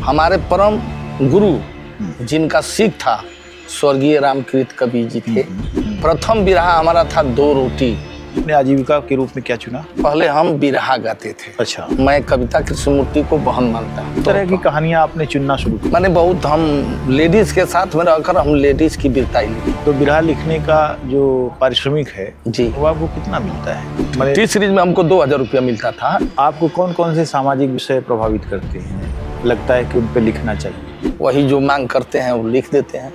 हमारे परम गुरु जिनका सीख था स्वर्गीय रामकृत कवि जी थे। प्रथम बिरहा हमारा था दो रोटी। अपने आजीविका के रूप में क्या चुना? पहले हम बिरहा गाते थे। अच्छा। मैं कविता कृष्णमूर्ति को बहन मानता हूँ। इस तरह की कहानियां आपने चुनना शुरू की? मैंने बहुत, हम लेडीज के साथ में रहकर हम लेडीज की बिरताई लिखी। तो बिरहा लिखने का जो पारिश्रमिक है जी, वो आपको कितना मिलता है? टी सीरीज में हमको 2000 रुपया मिलता था। आपको कौन कौन से सामाजिक विषय प्रभावित करते हैं, लगता है कि उन पे लिखना चाहिए? वही जो मांग करते हैं वो लिख देते हैं।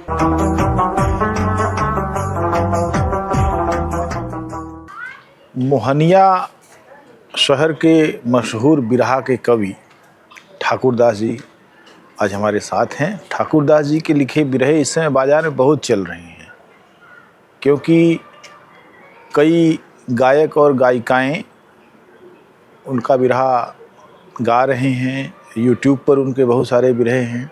मोहनिया शहर के मशहूर बिरहा के कवि ठाकुरदास जी आज हमारे साथ हैं। ठाकुरदास जी के लिखे बिरहे इस समय बाजार में बहुत चल रहे हैं, क्योंकि कई गायक और गायिकाएं उनका बिरहा गा रहे हैं। यूट्यूब पर उनके बहुत सारे बिरहे हैं।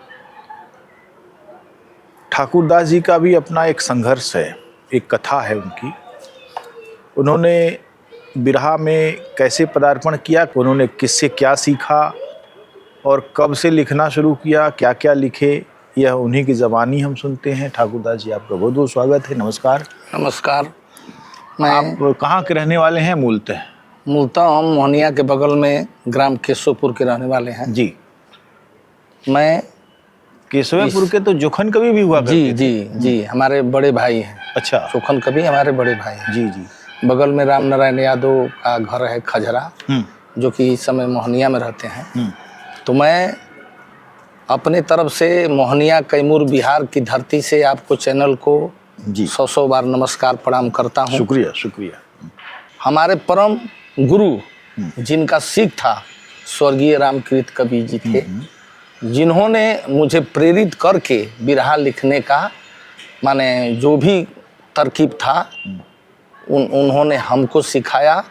ठाकुरदास जी का भी अपना एक संघर्ष है, एक कथा है उनकी। उन्होंने बिरहा में कैसे पदार्पण किया, उन्होंने किससे क्या सीखा और कब से लिखना शुरू किया, क्या क्या लिखे, यह उन्हीं की ज़बानी हम सुनते हैं। ठाकुरदास जी, आपका बहुत बहुत स्वागत है। नमस्कार। नमस्कार। आप कहाँ के रहने वाले हैं मूलतः? मूलतः हम मोहनिया के बगल में ग्राम केशवपुर के रहने वाले हैं। जी। मैं केशवपुर के तो जोखन कवि भी हुआ करते जी थे। जी जी, हमारे बड़े भाई हैं। अच्छा। जोखन कवि हमारे बड़े भाई हैं। जी जी। बगल में राम नारायण यादव का घर है खजरा, जो कि इस समय मोहनिया में रहते हैं। तो मैं अपने तरफ से मोहनिया कैमूर बिहार की धरती से आपको चैनल को जी 100 बार नमस्कार प्रणाम करता हूँ। शुक्रिया शुक्रिया। हमारे परम गुरु जिनका सीख था स्वर्गीय रामकृत कवि जी थे, जिन्होंने मुझे प्रेरित करके बिरहा लिखने का माने जो भी तरकीब था उन्होंने हमको सिखाया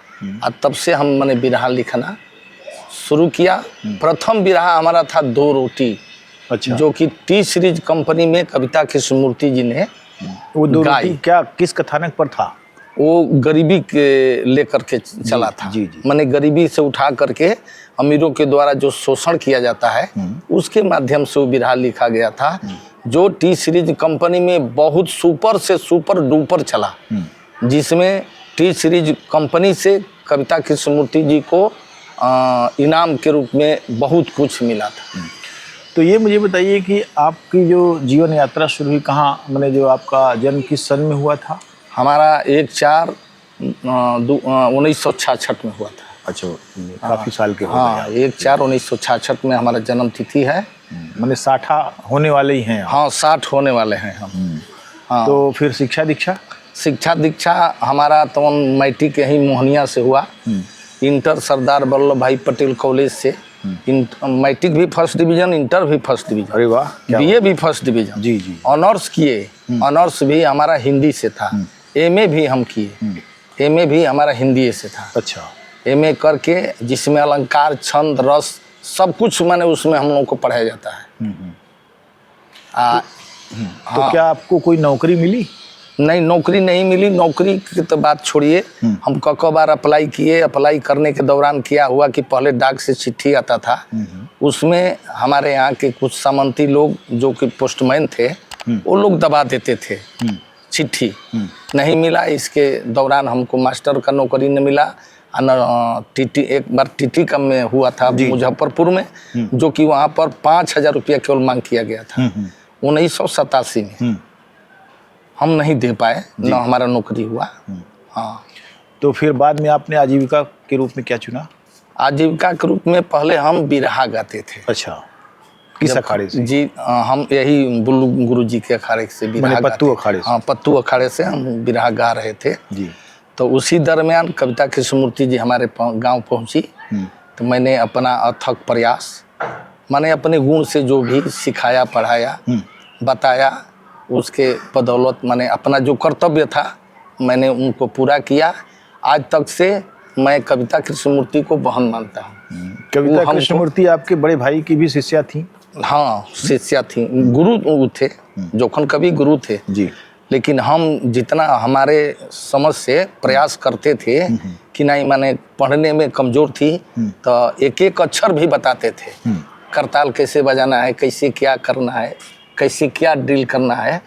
और तब से हम मैंने बिरहा लिखना शुरू किया। प्रथम बिरहा हमारा था दो रोटी। अच्छा। जो कि टी सीरीज कंपनी में कविता कृष्णमूर्ति जी ने वो दो गाई। रोटी क्या किस कथानक पर था? वो गरीबी के लेकर के चला था। जी जी। मैंने गरीबी से उठा करके अमीरों के द्वारा जो शोषण किया जाता है उसके माध्यम से वो बिरहा लिखा गया था, जो टी सीरीज कंपनी में बहुत सुपर से सुपर डुपर चला, जिसमें टी सीरीज कंपनी से कविता कृष्णमूर्ति जी को इनाम के रूप में बहुत कुछ मिला था। तो ये मुझे बताइए कि आपकी जो जीवन यात्रा शुरू हुई कहाँ, मैंने जो आपका जन्म किस सन में हुआ था? हमारा 1/4/1966 में हुआ था। अच्छा, काफ़ी साल के हो गए। हाँ, 1/4/1966 में हमारा जन्म तिथि है। मैंने 60 होने वाले ही हैं आप। हाँ, 60 होने वाले हैं हम। हाँ। तो फिर शिक्षा दीक्षा हमारा तो मैट्रिक यहीं मोहनिया से हुआ। इंटर सरदार वल्लभ भाई पटेल कॉलेज से। मैट्रिक भी फर्स्ट डिवीजन, इंटर भी फर्स्ट डिवीजन। अरे वाह। बीए भी फर्स्ट डिवीजन। जी जी। ऑनर्स किए। ऑनर्स भी हमारा हिंदी से था। एमए भी हम किए। एमए भी हमारा हिंदी से था। अच्छा। एमए करके जिसमें अलंकार, छंद, रस सब कुछ मैंने उसमें हम लोगों को पढ़ाया जाता है। तो क्या आपको कोई नौकरी मिली? नहीं, नौकरी नहीं मिली। नौकरी की तो बात छोड़िए, हम क बार अप्लाई किए। अप्लाई करने के दौरान क्या हुआ कि पहले डाक से चिट्ठी आता था, उसमें हमारे यहाँ के कुछ सामंती लोग जो कि पोस्टमैन थे वो लोग दबा देते थे चिट्ठी। नहीं मिला। इसके दौरान हमको मास्टर का नौकरी न मिला। टीटी एक बार टीटी का में हुआ था मुजफ्फरपुर में, जो कि वहाँ पर 5000 रुपया केवल मांग किया गया था 1987 में। हम नहीं दे पाए, न हमारा नौकरी हुआ। हाँ। तो फिर बाद में आपने आजीविका के रूप में क्या चुना? आजीविका के रूप में पहले हम बिरहा गाते थे। अच्छा। किस अखाड़े से? जी, हम यही बुल्लू गुरु जी के अखाड़े से बिरहा पत्तू अखाड़े से? हाँ, पत्तू अखाड़े से हम बिरहा गा रहे थे जी। तो उसी दरमियान कविता कृष्णमूर्ति जी हमारे गांव पहुंची। तो मैंने अपना अथक प्रयास, मैंने अपने गुण से जो भी सिखाया, पढ़ाया, बताया, उसके बदौलत मैंने अपना जो कर्तव्य था मैंने उनको पूरा किया। आज तक से मैं कविता कृष्णमूर्ति को बहन मानता हूँ। कविता कृष्णमूर्ति आपके बड़े भाई की भी शिष्या थी? हाँ, शिष्या थी। गुरु थे, जोखन कवि गुरु थे जी। लेकिन हम जितना हमारे समझ से प्रयास करते थे कि नहीं, मैंने पढ़ने में कमज़ोर थी तो एक एक अक्षर भी बताते थे करताल कैसे बजाना है, कैसे क्या करना है, कैसे क्या ड्रिल करना है।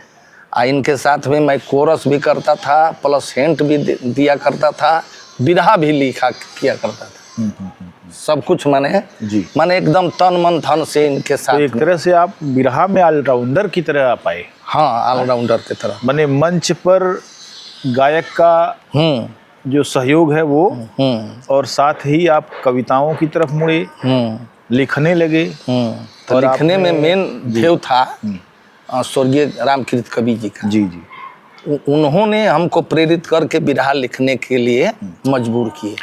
इनके साथ में मैं कोरस भी करता था, प्लस हिंट भी दिया करता था, बिरहा भी लिखा किया करता था। सब कुछ माने एकदम तन मन धन से इनके साथ। तो एक तरह से आप बिरहा में ऑलराउंडर की तरह आप आए। हाँ, ऑलराउंडर की तरह। माने मंच पर गायक का जो सहयोग है वो, और साथ ही आप कविताओं की तरफ मुड़े, लिखने लगे। तो लिखने में मेन ध्येय था स्वर्गीय रामकृत कवि जी का। जी जी। उन्होंने हमको प्रेरित करके बिरहा लिखने के लिए मजबूर किए।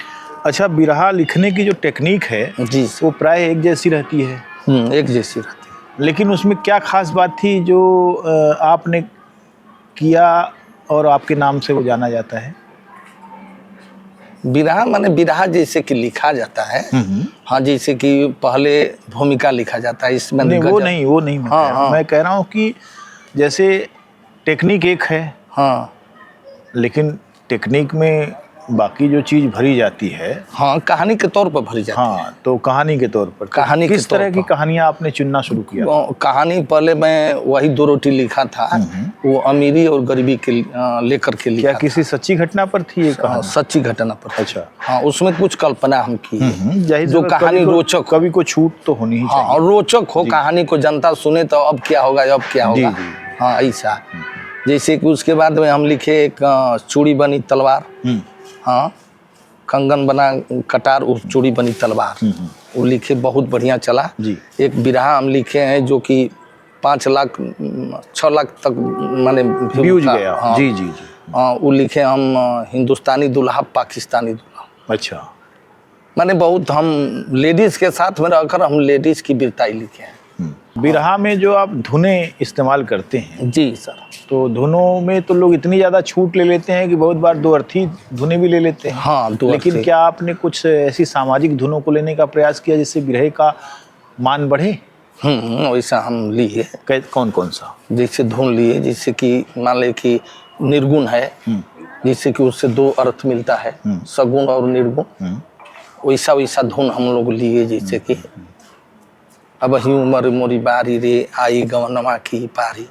अच्छा, बिरहा लिखने की जो टेक्निक है जी वो प्राय एक जैसी रहती है। एक जैसी रहती है। लेकिन उसमें क्या खास बात थी जो आपने किया और आपके नाम से वो जाना जाता है? बिरहा माने बिरहा जैसे कि लिखा जाता है। हाँ, जैसे कि पहले भूमिका लिखा जाता है, इसमें नहीं, वो नहीं मैं कह रहा हूँ। मैं कह रहा हूँ कि जैसे टेक्निक एक है, हाँ, लेकिन टेक्निक में बाकी जो चीज भरी जाती है, हाँ, कहानी के तौर पर भरी जाती है। हाँ, तो कहानी के तौर पर कहानी किस तरह की कहानियां आपने चुनना शुरू किया? कहानी पहले मैं वही दो रोटी लिखा था, वो अमीरी और गरीबी के लेकर के लिखा। क्या किसी सच्ची घटना पर थी ये कहानी? सच्ची घटना पर। अच्छा। हाँ, उसमें कुछ कल्पना हम की, जो कहानी रोचक, कभी को छूट तो होनी ही चाहिए। हाँ, और रोचक हो, कहानी को जनता सुने तो अब क्या होगा, अब क्या होगा। हाँ, ऐसा। जैसे कि उसके बाद में हम लिखे एक चूड़ी बनी तलवार, हाँ, कंगन बना कटार, उस चूड़ी बनी तलवार, वो लिखे, बहुत बढ़िया चला जी। एक बिरहा हम लिखे हैं जो कि 5 लाख 6 लाख तक माने व्यूज गया। हाँ, जी जी जी। हाँ, वो लिखे हम हिंदुस्तानी दुल्हा पाकिस्तानी दुल्हा। अच्छा। माने बहुत हम लेडीज के साथ में रहकर हम लेडीज की वीरताई लिखे हैं। बिरहा में जो आप धुनें इस्तेमाल करते हैं जी सर, तो धुनों में तो लोग इतनी ज़्यादा छूट ले लेते हैं कि बहुत बार दो अर्थी धुनें भी ले लेते हैं। हाँ, लेकिन क्या आपने कुछ ऐसी सामाजिक धुनों को लेने का प्रयास किया जिससे बिरहे का मान बढ़े? वैसा हम लिए। कौन कौन सा? जैसे धुन लिए, जैसे कि मान ले कि निर्गुण है, जिससे कि उससे 2 अर्थ मिलता है, सगुण और निर्गुण, वैसा वैसा धुन हम लोग लिए। जैसे कि अब ही उमर मोरी बारी रे आई गवनमा की पारी,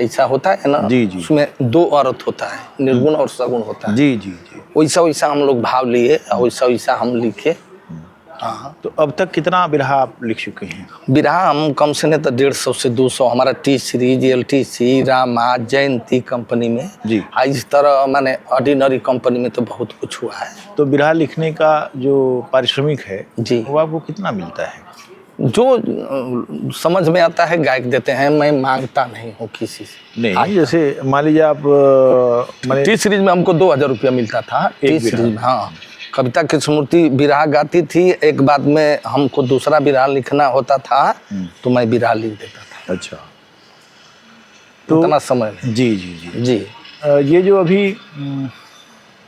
ऐसा होता है ना जी जी। उसमें 2 अर्थ होता है, निर्गुण और सगुण होता है। जी जी जी। वैसा वैसा हम लोग भाव लिए और वैसा वैसा हम लिखे। हाँ। तो अब तक कितना बिरहा आप लिख चुके हैं? बिरहा हम कम से नहीं तो 150 से 200 हमारा टी सीरीज, LTC, रामा, जयंती कंपनी में जी। इस तरह माने ऑर्डिनरी कंपनी में तो बहुत कुछ हुआ है। तो बिरहा लिखने का जो पारिश्रमिक है जी, वो आपको कितना मिलता है? जो समझ में आता है गायक देते हैं, मैं मांगता नहीं हूँ किसी से। नहीं, जैसे मान लीजिए आप टी सीरीज में हमको 2000 रुपया मिलता था टी सीरीज में। हाँ, कविता की स्मृति बिरहा गाती थी, एक बाद में हमको दूसरा बिरहा लिखना होता था तो मैं बिरहा लिख देता था। अच्छा, तो उतना समय में। जी जी जी जी। ये जो अभी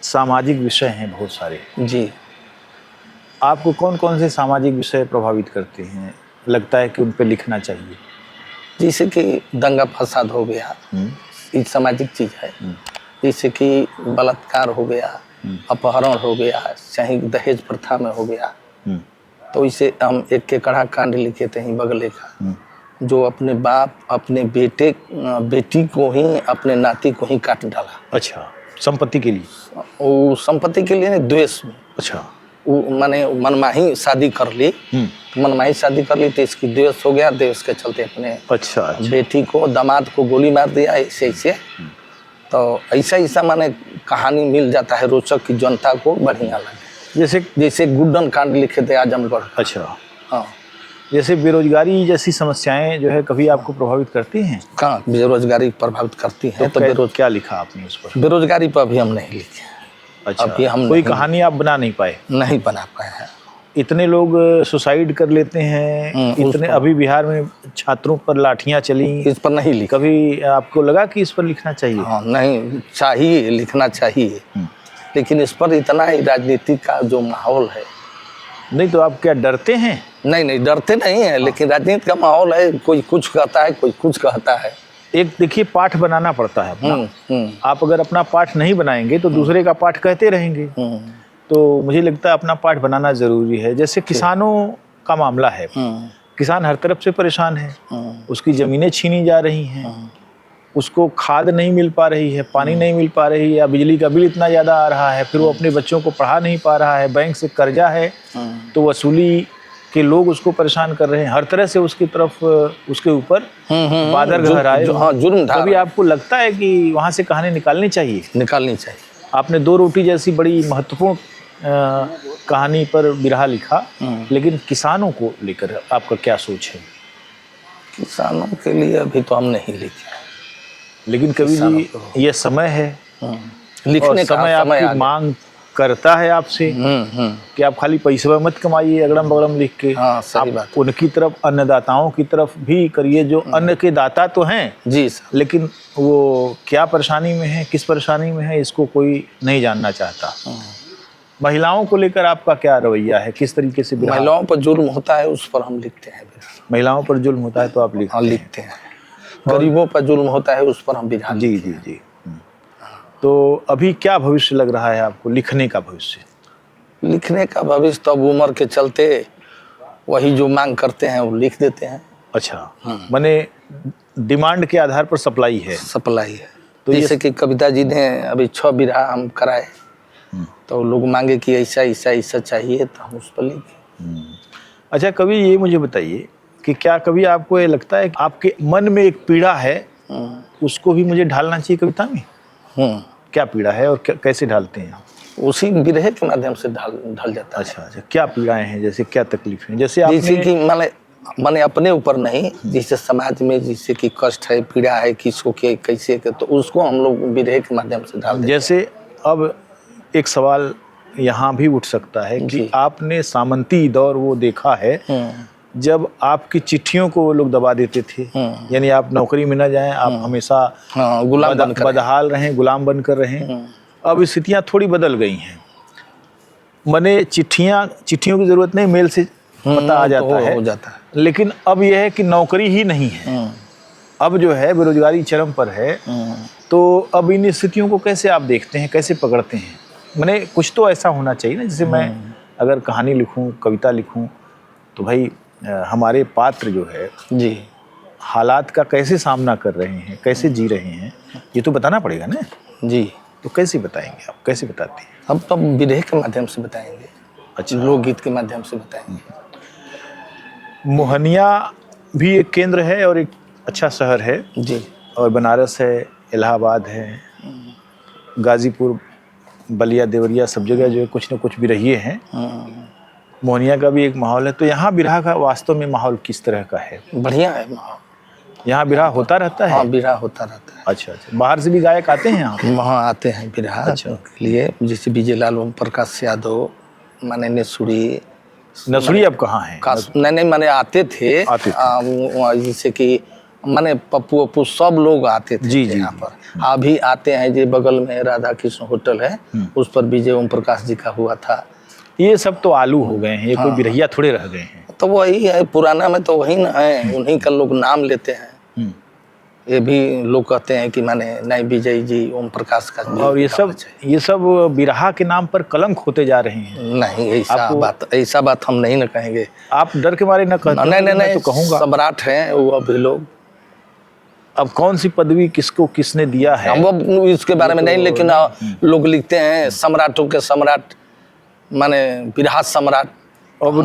सामाजिक विषय हैं बहुत सारे जी, आपको कौन कौन से सामाजिक विषय प्रभावित करते हैं, लगता है कि उन पर लिखना चाहिए? जैसे कि दंगा फसाद हो गया, ये सामाजिक चीज है। जैसे कि बलात्कार हो गया, अपहरण हो गया, चाहे दहेज प्रथा में हो गया, तो इसे हम एक के कड़ा कांड लिखे थे ही बगले का, जो अपने बाप अपने बेटी को ही, अपने नाती को ही काट डाला। अच्छा, संपत्ति के लिए? वो संपत्ति के लिए नहीं, द्वेष में। अच्छा, वो माने मनमाही शादी कर ली, मनमाही शादी कर ली तो इसकी द्वेष हो गया, द्वेष के चलते अपने अच्छा बेटी को, दामाद को गोली मार दिया, ऐसे ऐसे। तो ऐसा ऐसा माने कहानी मिल जाता है रोचक की जनता को बढ़िया लगे। जैसे गुड्डन कांड लिखे थे आजमगढ़। अच्छा, हाँ। जैसे बेरोजगारी जैसी समस्याएं जो है कभी आपको प्रभावित करती हैं? कहाँ बेरोजगारी प्रभावित करती है? तो क्या लिखा आपने उस पर? बेरोजगारी पर अभी हम नहीं लिखे। अच्छा, अभी हम कोई कहानी आप बना नहीं पाए? नहीं बना पाए हैं। इतने लोग सुसाइड कर लेते हैं, इतने अभी बिहार में छात्रों पर लाठियां चली, इस पर नहीं लिखा। कभी आपको लगा कि इस पर लिखना चाहिए? हाँ, नहीं चाहिए, लिखना चाहिए, लेकिन इस पर इतना ही राजनीति का जो माहौल है। नहीं तो आप क्या डरते हैं? नहीं, डरते नहीं है, लेकिन राजनीति का माहौल है, कोई कुछ कहता है, कोई कुछ कहता है। एक देखिए, पाठ बनाना पड़ता है अपना। आप अगर अपना पाठ नहीं बनाएंगे तो दूसरे का पाठ कहते रहेंगे। तो मुझे लगता है अपना पाठ बनाना जरूरी है। जैसे किसानों का मामला है, किसान हर तरफ से परेशान है, उसकी ज़मीनें छीनी जा रही हैं, उसको खाद नहीं मिल पा रही है, पानी नहीं मिल पा रही है, या बिजली का बिल इतना ज़्यादा आ रहा है, फिर वो अपने बच्चों को पढ़ा नहीं पा रहा है, बैंक से कर्जा है तो वसूली के लोग उसको परेशान कर रहे हैं, हर तरह से उसकी तरफ उसके ऊपर बादल गहराए। जुर्म था। कभी आपको लगता है कि वहाँ से कहानी निकालनी चाहिए? निकालनी चाहिए। आपने दो रोटी जैसी बड़ी महत्वपूर्ण कहानी पर बिरहा लिखा, लेकिन किसानों को लेकर आपका क्या सोच है? किसानों के लिए अभी तो हम नहीं लिखे, लेकिन कवि जी ये समय है, लिखने का समय आपकी मांग करता है आपसे कि आप खाली पैसा मत कमाइए अगड़म बगड़म लिख के। हाँ, सही बात। उनकी तरफ, अन्नदाताओं की तरफ भी करिए जो अन्न के दाता तो हैं जी सर, लेकिन वो क्या परेशानी में है, किस परेशानी में है, इसको कोई नहीं जानना चाहता। महिलाओं को लेकर आपका क्या रवैया है, किस तरीके से? महिलाओं पर जुल्म होता है उस पर हम लिखते हैं। महिलाओं पर जुल्म होता है तो आप लिखते हैं। गरीबों पर जुल्म होता है उस पर हम बिरहा। जी जी जी। तो अभी क्या भविष्य लग रहा है आपको, लिखने का भविष्य? लिखने का भविष्य तो अब उम्र के चलते वही जो मांग करते हैं वो लिख देते हैं। अच्छा, माने डिमांड के आधार पर सप्लाई है? सप्लाई है। तो जैसे कि कविता जी ने अभी 6 बिरहा हम कराए, तो लोग मांगे कि ऐसा ऐसा ऐसा चाहिए तो हम उस पर लिखे। अच्छा कवि, ये मुझे बताइए कि क्या कभी आपको ये लगता है कि आपके मन में एक पीड़ा है, उसको भी मुझे ढालना चाहिए कविता में? क्या पीड़ा है और कैसे ढालते हैं आप? उसी बिरहे के माध्यम से ढल जाता है। अच्छा, क्या पीड़ाएं हैं, जैसे क्या तकलीफ है? जैसे कि माने अपने ऊपर नहीं, जैसे समाज में जैसे कि कष्ट है, पीड़ा है, किसको क्या कैसे, तो उसको हम लोग बिरहे के माध्यम से ढाल देते हैं। जैसे अब एक सवाल यहाँ भी उठ सकता है कि आपने सामंती दौर वो देखा है जब आपकी चिट्ठियों को वो लोग दबा देते थे, यानी आप नौकरी में न जाएं, आप हमेशा गुलाम बदहाल रहें, गुलाम बनकर रहें। अब स्थितियाँ थोड़ी बदल गई हैं, मने चिट्ठियों की ज़रूरत नहीं, मेल से पता आ जाता है, हो जाता है। लेकिन अब यह है कि नौकरी ही नहीं है, अब जो है बेरोजगारी चरम पर है। तो अब इन स्थितियों को कैसे आप देखते हैं, कैसे पकड़ते हैं? मैंने कुछ तो ऐसा होना चाहिए ना, जैसे मैं अगर कहानी लिखूं, कविता लिखूं, तो भाई हमारे पात्र जो है जी हालात का कैसे सामना कर रहे हैं, कैसे जी रहे हैं, ये तो बताना पड़ेगा ना जी। तो कैसे बताएंगे आप, कैसे बताते हैं? हम तो बिरहे के माध्यम से बताएंगे। अच्छा, लोकगीत के माध्यम से बताएंगे। मोहनिया भी एक केंद्र है और एक अच्छा शहर है जी, और बनारस है, इलाहाबाद है, गाजीपुर, बलिया, देवरिया, सब जगह जो है कुछ न कुछ बिरहिए हैं। मोहनिया का भी एक माहौल है। तो यहाँ बिरहा का वास्तव में माहौल किस तरह का है? बढ़िया है माहौल। यहाँ बिरहा होता रहता है? हाँ, बिरहा होता रहता है। अच्छा, बाहर से भी गायक आते हैं यहाँ? वहाँ आते हैं बिरहा के लिए, जैसे विजय लाल, ओम प्रकाश यादव, माने नसुड़ी। नसुड़ी अब कहाँ है? नहीं माने आते थे, जैसे कि माने पप्पू अपू सब लोग आते थे जी यहाँ पर। अभी आते हैं, जो बगल में राधा कृष्ण होटल है, उस पर विजय ओम प्रकाश जी का हुआ था। ये सब तो आलू हो गए हैं, ये कोई बिरहिया थोड़े रह गए हैं। तो वही है, पुराना में तो वही ना है, उन्हीं का लोग नाम लेते हैं। ये भी लोग कहते हैं कि माने नहीं, विजय जी, ओम प्रकाश का। और ये सब बिरहा के नाम पर कलंक होते जा रहे हैं। नहीं, ऐसा बात हम नहीं न कहेंगे। आप डर के मारे न कहते? नहीं, तो कहूँगा सम्राट हैं वो अभी लोग। अब कौन सी पदवी किसको किसने दिया है वो इसके बारे में नहीं, लेकिन लोग लिखते हैं सम्राटों के सम्राट, माने बिरहा सम्राट। अब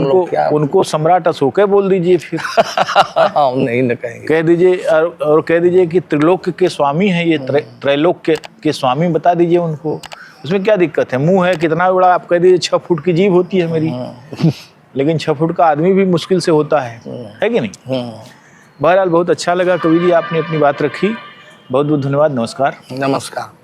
उनको सम्राट अशोक बोल दीजिए फिर। हम नहीं न कहेंगे। कह दीजिए, और कह दीजिए कि त्रिलोक के स्वामी हैं ये, त्रैलोक के स्वामी बता दीजिए उनको। उसमें क्या दिक्कत है? मुंह है कितना बड़ा, आप कह दीजिए 6 फुट की जीभ होती है मेरी, लेकिन 6 फुट का आदमी भी मुश्किल से होता है कि नहीं? बहरहाल बहुत अच्छा लगा कवि जी, आपने अपनी बात रखी। बहुत बहुत धन्यवाद। नमस्कार। नमस्कार।